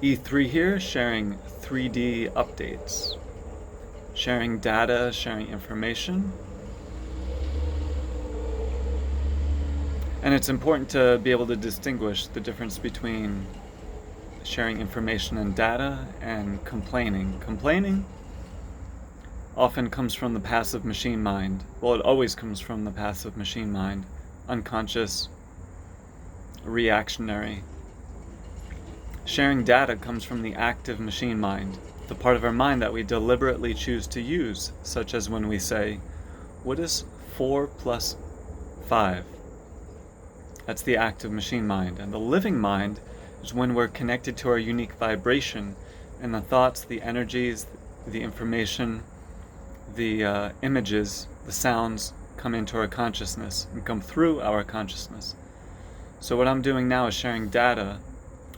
E3 here, sharing 3D updates, sharing data, sharing information. And it's important to be able to distinguish the difference between sharing information and data and complaining. Complaining often comes from the passive machine mind. Well, it always comes from the passive machine mind, unconscious, reactionary. Sharing data comes from the active machine mind, the part of our mind that we deliberately choose to use, such as when we say, "What is 4 plus 5?" That's the active machine mind. And the living mind is when we're connected to our unique vibration, and the thoughts, the energies, the information, the images, the sounds come into our consciousness and come through our consciousness. So what I'm doing now is sharing data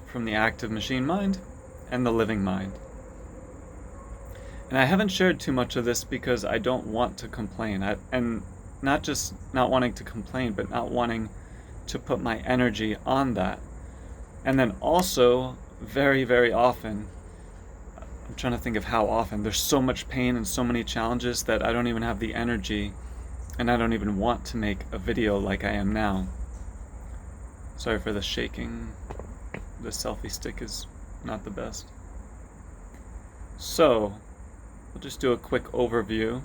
from the active machine mind and the living mind. And I haven't shared too much of this because I don't want to complain. And not just not wanting to complain, but not wanting to put my energy on that. And then also, very, very often, I'm trying to think of how often, there's so much pain and so many challenges that I don't even have the energy, and I don't even want to make a video like I am now. Sorry for the shaking. The selfie stick is not the best. So, we'll just do a quick overview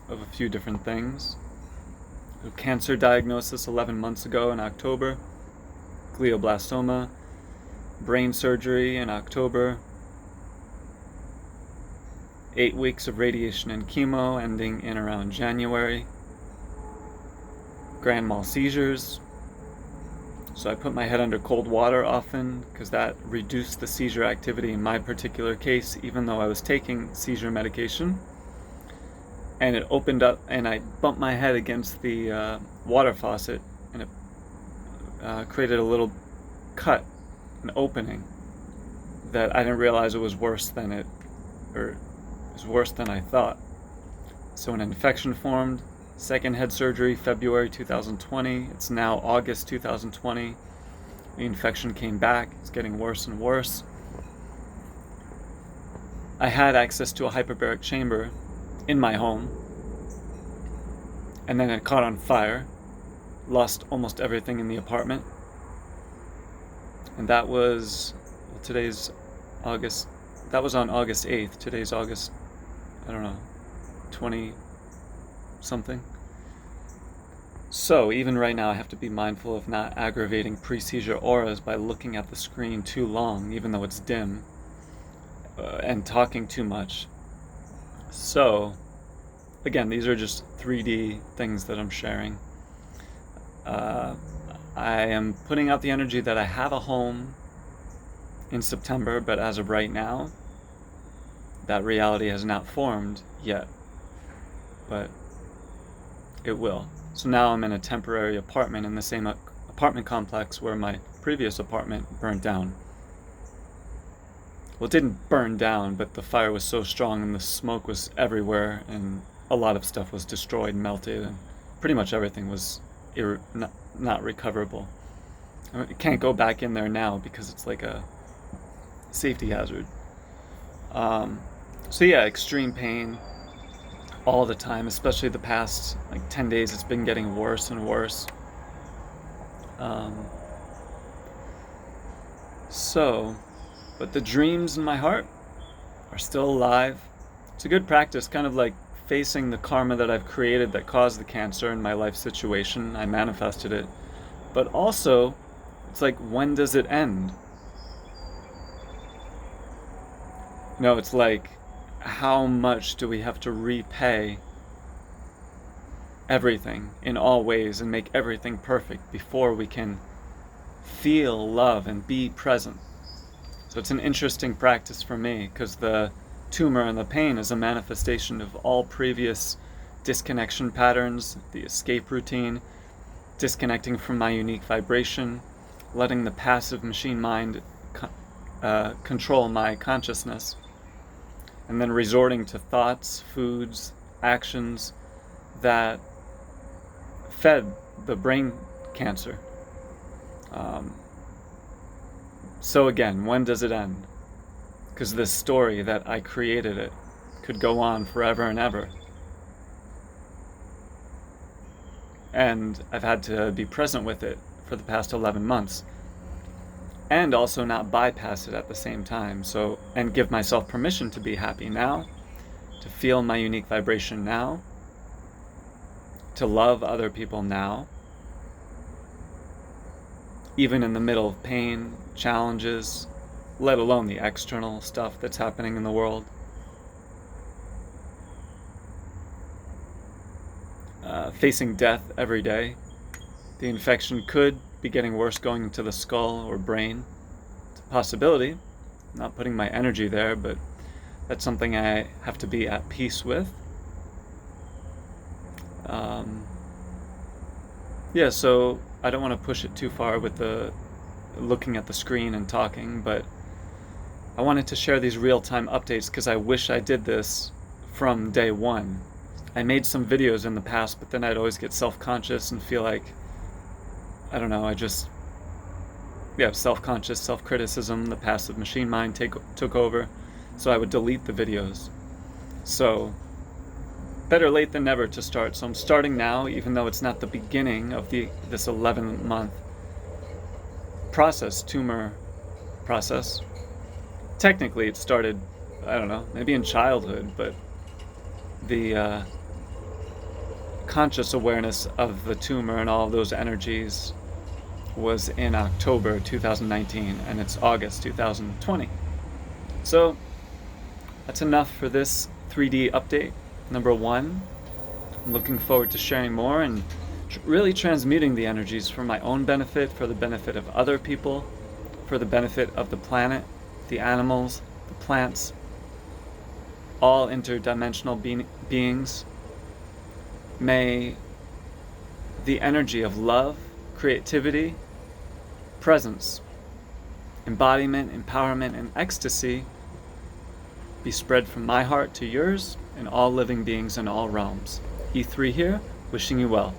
of a few different things. A cancer diagnosis 11 months ago in October, glioblastoma, brain surgery in October, 8 weeks of radiation and chemo ending in around January, grand mal seizures. So I put my head under cold water often because that reduced the seizure activity in my particular case, even though I was taking seizure medication. And it opened up, and I bumped my head against the water faucet, and it created a little cut, an opening, that I didn't realize it was worse than it was worse than I thought. So an infection formed. Second head surgery, February 2020. It's now August 2020. The infection came back. It's getting worse and worse. I had access to a hyperbaric chamber in my home, and then it caught on fire. Lost almost everything in the apartment. And that was, well, today's August, that was on August 8th. Today's August, I don't know, 20 something. So even right now I have to be mindful of not aggravating pre-seizure auras by looking at the screen too long, even though it's dim, and talking too much. So again, these are just 3D things that I'm sharing. I am putting out the energy that I have a home in September, but as of right now, that reality has not formed yet, but it will. So now I'm in a temporary apartment in the same apartment complex where my previous apartment burned down. Well, it didn't burn down, but the fire was so strong and the smoke was everywhere, and a lot of stuff was destroyed, melted, and pretty much everything was not recoverable. I mean, you can't go back in there now because it's like a safety hazard. So yeah, extreme pain all the time, especially the past like 10 days. It's been getting worse and worse. But the dreams in my heart are still alive. It's a good practice, kind of like facing the karma that I've created that caused the cancer in my life situation. I manifested it. But also, it's like, when does it end? No, it's like, how much do we have to repay everything in all ways and make everything perfect before we can feel love and be present? So it's an interesting practice for me because the tumor and the pain is a manifestation of all previous disconnection patterns, the escape routine, disconnecting from my unique vibration, letting the passive machine mind control my consciousness, and then resorting to thoughts, foods, actions that fed the brain cancer. So again, when does it end? Because this story that I created it could go on forever and ever. And I've had to be present with it for the past 11 months. And also not bypass it at the same time. So, and give myself permission to be happy now, to feel my unique vibration now, to love other people now, even in the middle of pain, challenges, let alone the external stuff that's happening in the world. Facing death every day. The infection could be getting worse, going into the skull or brain. It's a possibility. I'm not putting my energy there, but that's something I have to be at peace with. Yeah, so I don't want to push it too far with the looking at the screen and talking, but I wanted to share these real-time updates because I wish I did this from day one. I made some videos in the past, but then I'd always get self-conscious and feel like, I don't know, self-conscious, self-criticism, the passive machine mind took over, so I would delete the videos. So, better late than never to start. So I'm starting now, even though it's not the beginning of this 11-month process, tumor process. Technically, it started, I don't know, maybe in childhood, but the conscious awareness of the tumor and all of those energies was in October 2019, and it's August 2020. So that's enough for this 3D update. Number one, I'm looking forward to sharing more and really transmuting the energies for my own benefit, for the benefit of other people, for the benefit of the planet, the animals, the plants, all interdimensional beings. May the energy of love, creativity, presence, embodiment, empowerment, and ecstasy be spread from my heart to yours and all living beings in all realms. E3 here, wishing you well.